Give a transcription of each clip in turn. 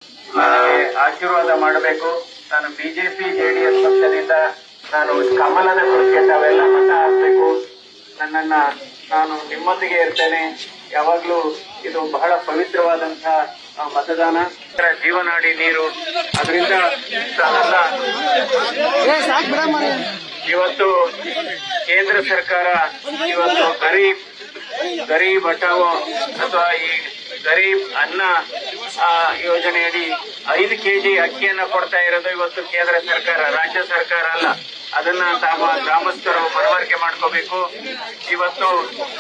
ನನಗೆ ಆಶೀರ್ವಾದ ಮಾಡಬೇಕು. ನಾನು ಬಿಜೆಪಿ ಜೆಡಿಎಸ್ ಪಕ್ಷದಿಂದ ನಾನು ಕಮಲದ ಕುರಿಕೆ ತಾವೆಲ್ಲ ಮತ ಹಾಕಬೇಕು. ನನ್ನನ್ನ ನಾನು ನಿಮ್ಮೊಂದಿಗೆ ಇರ್ತೇನೆ ಯಾವಾಗ್ಲೂ. ಇದು ಬಹಳ ಪವಿತ್ರವಾದಂತಹ ಮತದಾನ. ಜೀವನಾಡಿ ನೀರು, ಅದರಿಂದ ಇವತ್ತು ಕೇಂದ್ರ ಸರ್ಕಾರ ಇವತ್ತು ಗರೀಬ್ ಹಟಾವೋ ಅಥವಾ ಈ ಗರೀಬ್ ಅನ್ನ ಯೋಜನೆಯಡಿ 5 kg ಅಕ್ಕಿಯನ್ನ ಕೊಡ್ತಾ ಇರೋದು ಇವತ್ತು ಕೇಂದ್ರ ಸರ್ಕಾರ, ರಾಜ್ಯ ಸರ್ಕಾರ ಅಲ್ಲ. ಅದನ್ನ ತಾವು ಗ್ರಾಮಸ್ಥರು ಮನವರಿಕೆ ಮಾಡ್ಕೋಬೇಕು. ಇವತ್ತು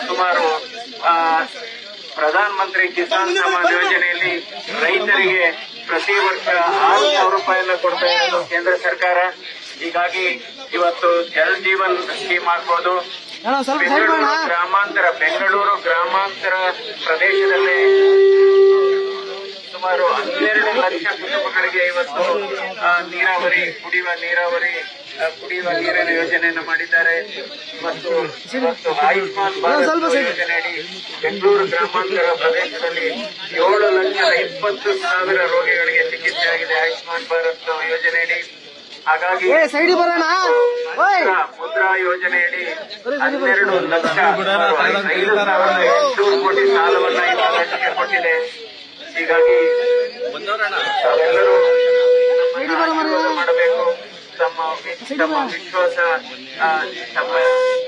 ಸುಮಾರು ಪ್ರಧಾನ ಮಂತ್ರಿ ಕಿಸಾನ್ ಸಮ್ಮಾನ್ ಯೋಜನೆಯಲ್ಲಿ ರೈತರಿಗೆ ಪ್ರತಿ ವರ್ಷ 6,000 ರೂಪಾಯಿಯನ್ನ ಕೊಡ್ತಾ ಇರೋದು ಕೇಂದ್ರ ಸರ್ಕಾರ. ಹೀಗಾಗಿ ಇವತ್ತು ಜಲ್ ಜೀವನ್ ಸ್ಕೀಮ್ ಆಗ್ಬೋದು. ಬೆಂಗಳೂರು ಗ್ರಾಮಾಂತರ ಪ್ರದೇಶದಲ್ಲಿ ಸುಮಾರು 12 ಲಕ್ಷ ಕುಟುಂಬಗಳಿಗೆ ಇವತ್ತು ಕುಡಿಯುವ ನೀರಿನ ಯೋಜನೆಯನ್ನು ಮಾಡಿದ್ದಾರೆ. ಇವತ್ತು ಆಯುಷ್ಮಾನ್ ಭಾರತ್ ಯೋಜನೆಯಡಿ ಬೆಂಗಳೂರು ಗ್ರಾಮಾಂತರ ಪ್ರದೇಶದಲ್ಲಿ 7,20,000 ರೋಗಿಗಳಿಗೆ ಚಿಕಿತ್ಸೆ ಆಗಿದೆ ಆಯುಷ್ಮಾನ್ ಭಾರತ್ ಯೋಜನೆಯಡಿ. ಹಾಗಾಗಿ ಮುದ್ರಾ ಯೋಜನೆಯಡಿ 12 ಲಕ್ಷ 5,800 ಕೋಟಿ ಸಾಲವನ್ನ ಈ ರಾಜ್ಯಕ್ಕೆ ಕೊಟ್ಟಿದೆ. ಹೀಗಾಗಿ ತಾವೆಲ್ಲರೂ ಮಾಡಬೇಕು. ತಮ್ಮ ವಿಶ್ವಾಸ, ತಮ್ಮ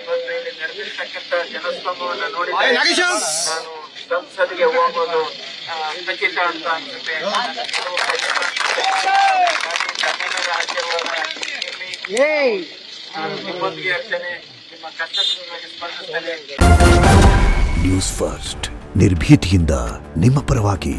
ಇವತ್ತು ಇಲ್ಲಿ ನಡೆದಿರ್ತಕ್ಕಂಥ ಜನಸ್ತಂಭವನ್ನು ನೋಡಿ ನಾನು ಸಂಸತ್ಗೆ ಹೋಗೋದು ಖಚಿತ ಅಂತ ಅನ್ಸುತ್ತೆ. ನಿಮ್ಮೊಂದಿಗೆ ಇರ್ತೇನೆ, ನಿಮ್ಮ ಕಷ್ಟಕ್ಕೆ ಸ್ಪಂದಿಸ್ತೇನೆ. ನ್ಯೂಸ್ ಫಸ್ಟ್ ನಿರ್ಭೀತಿಯಿಂದ ನಿಮ್ಮ ಪರವಾಗಿ.